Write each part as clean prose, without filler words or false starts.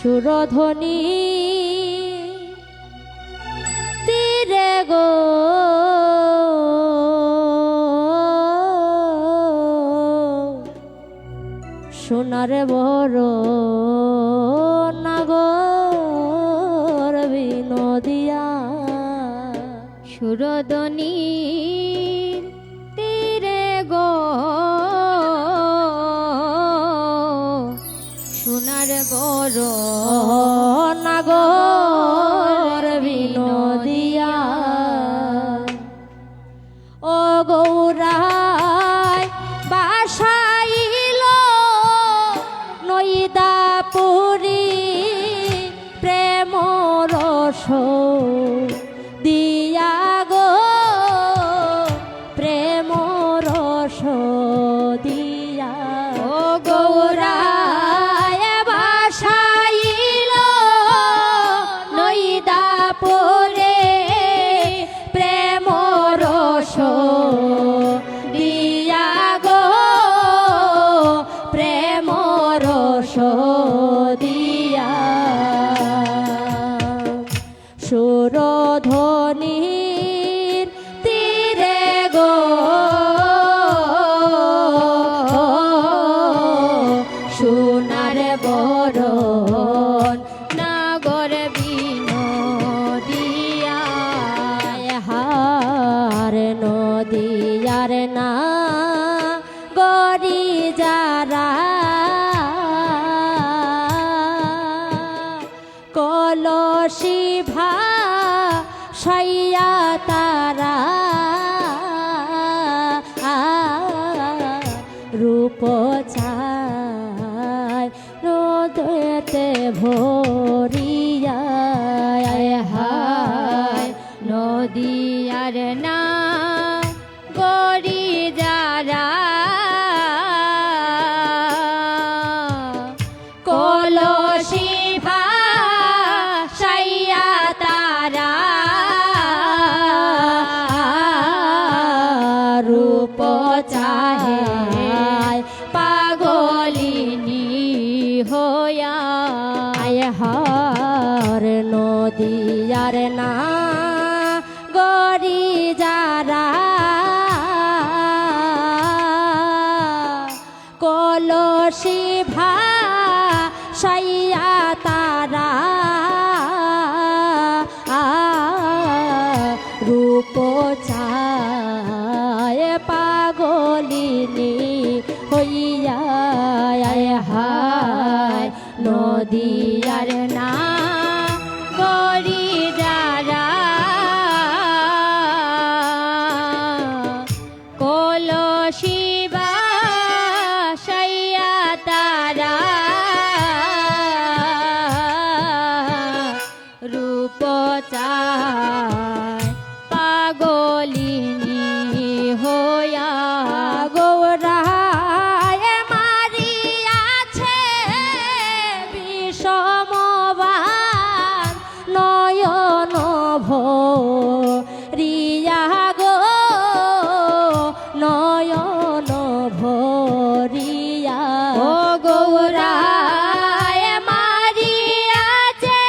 সুরধ্বনি তীরে গো সোনার বড় নাগর বিনোদিয়া সুরধ্বনি তীরে গো সোনার বড় নাগর বিনোদিয়া ও গৌরায় বাসাইল নইদাপুরী প্রেম রস দিয়া গো প্রেম রস দিয়া ও গৌরায় বাসাইল নইদাপুরে প্রেম রস দিয়া গো প্রেম রস দিয়া সুরধ্বনির তীরে গো সোনার বরণ নাগর বিনোদিয়া হার নদিয়ার না গরি যারা কলসি ভা সাইয়া তারা রূপ চায় নদীতে ভরিয়া হায় নদিয়ার না গরি যারা কলসি ভা সাইয়া তারা রূপ চাহে পাগলিনী হইয়া হার নদিয়ার না গরি যারা কলসি ভা সাইয়া তারা রূপ চায় পাগলিনী হইয়া হায় নদিয়ার না গরি যারা কলসি বাসাইয়া তারা রূপ চায় পাগলিনী হইয়া গৌরায় মারিয়াছে বিষমবান নয়ন ভরিয়া গো নয়ন ভরিয়া ও গৌরায় মারিয়াছে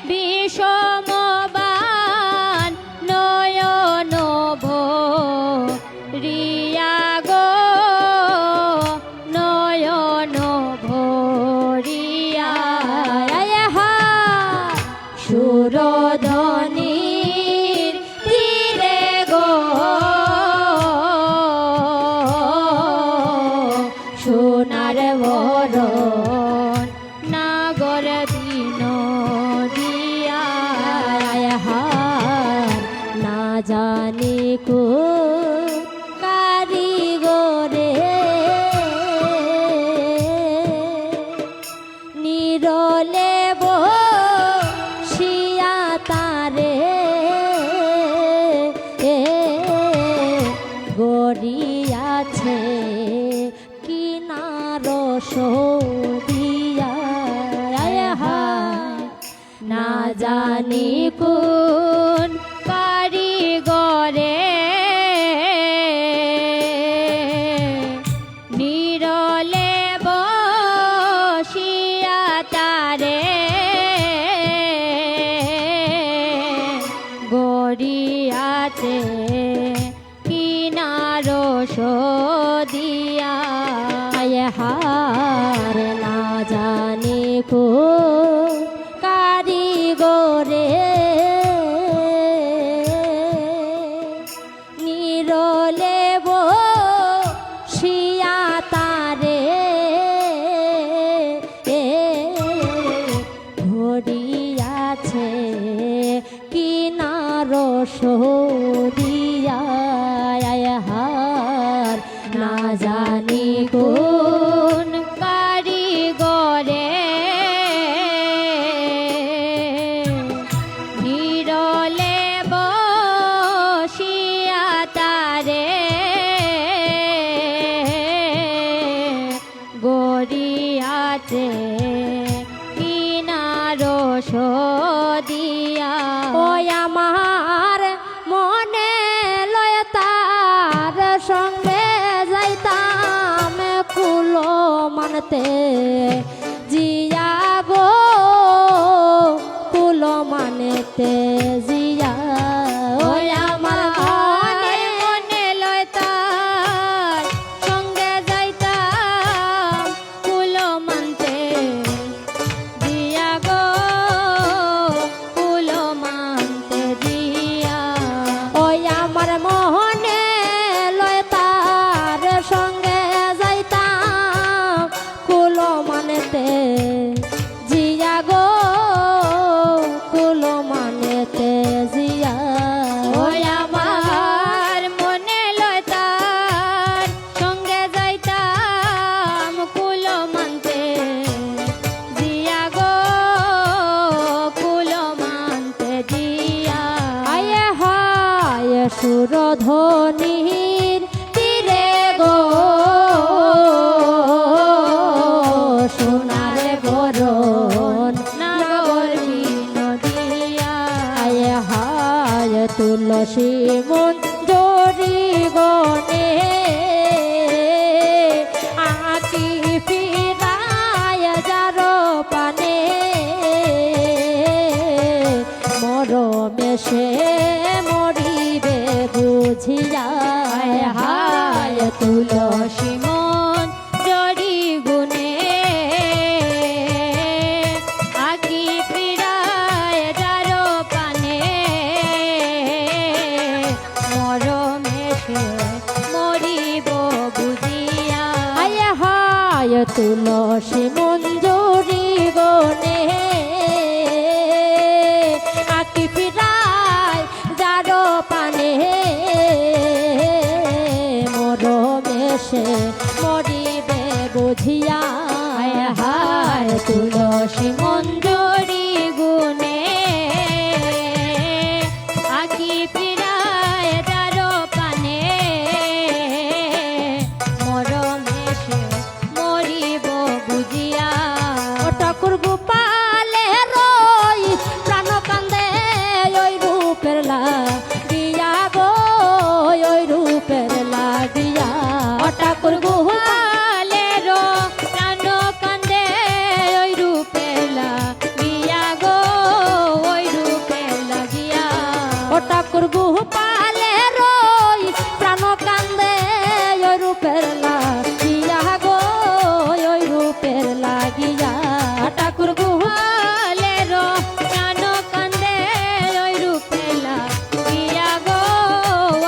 বিষমবান নয়ন ভরিয়া গো নয়ন ভরিয়া সুরধ্বনির তীরে গো সোনার বরণ নাগর বিনোদিয়া হার না জানি কো কারিগরে নিরলে বসিয়া তারে গড়িয়াছে কিনার সদিয়া না জানি কোন কারিগরে নিরলে বসিয়া তার জানি কোন কারিগরে নিরলে বসিয়া তারে ধরিয়াছে কিনার সরিয়া হার না জানি কোন কারিগরে নিরলে বসিয়া তারে গড়িয়াছে কিনার সদিয়া ওই আমার মনে লয় তার সঙ্গে যাইতাম কুলো মানতে জিয়া গো কুলো মানতে জিয়া ওই আমার মনে মনে লয় তার সঙ্গে যাইতাম কুলো মানতে দিয়া গো কুলো মানতে দিয়া ওই আমার মোহনে লয় তার সঙ্গে যাইতাম কুলো মানেতে জিয়া গো কুলো মানেতে জিয়া ওই আমার মনে লয় তার সঙ্গে যাইতাম কুলো মানতে দিয়া গো কুলো মানতে দিয়া আয়ে হায় সুরধ্বনির তীরে গো সোনার বরণ নাগর বিনোদিয়া আয়ে হায় তুলসী মঞ্জরি গনে আকি ফিরায় যার পানে মরমে সে মরিবে বুঝিয়া হায় তুলসী মন জড়ি গুনে আকি ফিরায় যারো পানে মরমে সে মরিব বুঝিয়া আয় হায় তুলসী মঞ্জুরি গনে আকি ফিরায় যারো পানে মরমে সে মরিবে বুঝিয়া হায় হায় তুলসী মঞ্জরি গুনে আকি ফিরায় যারো পানে মরমে সে মরিব বুঝিয়া ও ঠাকুর গোপালে রই প্রাণ কান্দে ওই রূপের লাগিয়া গো ওই রূপের লাগিয়া ও ঠাকুর গোপালে লো প্রাণ কান্দে ওই রূপে লাগিয়া গো ওই রূপে লাগিয়া ও ঠাকুর গোপালে রই প্রাণ কান্দে ওই রূপের লাগিয়া গো ওই রূপের লাগিয়া ঠাকুর গোপালে লো প্রাণ কান্দে ওই রূপে লাগিয়া গো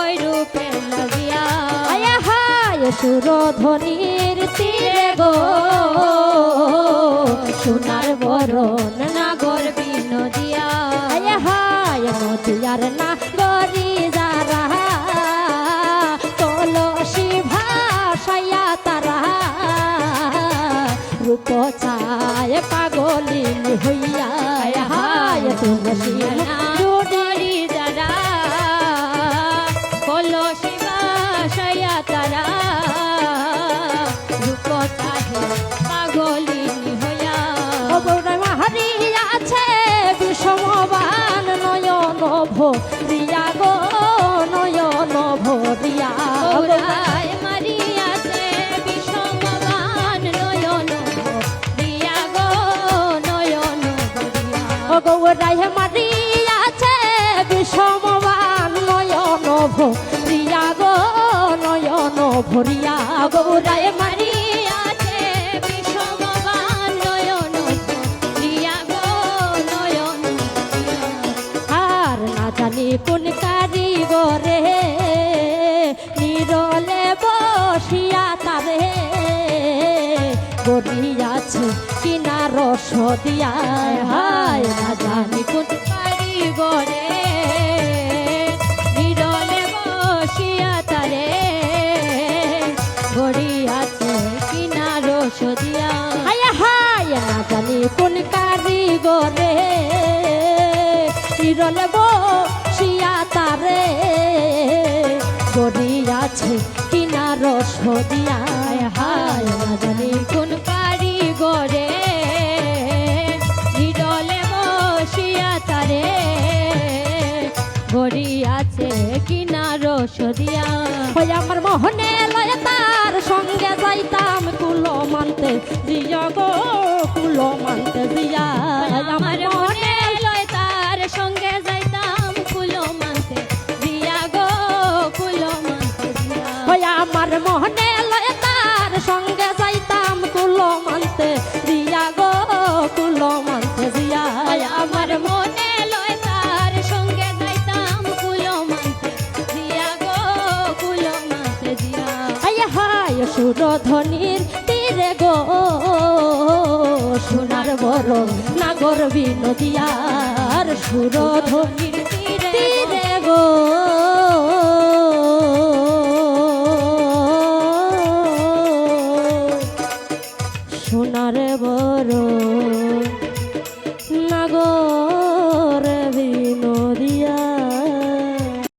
ওই রূপে লাগিয়া আয়া হায় সুরধ্বনির তীরে গো সোনার বরণ নাগর বিনোদিয়া আয়া হায় নদিয়ার না গরি যারা তুলসী ভাষায়া তারা রূপ চায় পাগলিন হইয়া আয়া হায় তুলসী ডুডরি যারা কলো শিবা সায়া তারা রূপ চাহে পাগলিনী হইয়া মাহারি আছে বিষমবান নয়ন ভরিয়া গো নয়ন ভরিয়া ওরাই মারিয়াছে বিষমবান নয়ন ভরিয়া গো নয়ন ভরিয়া গৌরাই মারিয়াছে বিষমবান নয়ন ভরিয়া গো নয়ন ভরিয়া গৌরাই মারিয়াছে বিষমবান রস দিয়া হায় না জানি কোন কারিগরে বিরলে বসিয়া তারে গড়িয়াছে কিনা রস দিয়া হায় হায় না জানি কোন কারিগরে বিরলে বসিয়া তারে গড়িয়াছে কিনা রস দিয়া হায় না জানি কোন কারিগরে বিরলে বসিয়া তারে গড়িয়াছে কিনা রস দিয়া ওই আমার মোহনে লয় তার সঙ্গে যাইতাম কুলো মানতে জিয়া গো কুলো মানতে জিয়া আমার মনে লয় তার সঙ্গে যাইতাম কুলো মানতে দিয়া গো কুলো মানতে দিয়া ওই আমার মোহনে লয় তার সঙ্গে যাইতাম কুলো মানতে জিয়া গো কুলো মানতে জিয়া আমার মনে লয় তার সঙ্গে যাইতাম কুলো মানতে দিয়া গো কুলো মানতে দিয়া হায় হায় সুরধ্বনির তীরে গো সোনার বড় নাগর বিনদিয়ার সুরধ্বনির তীরে গো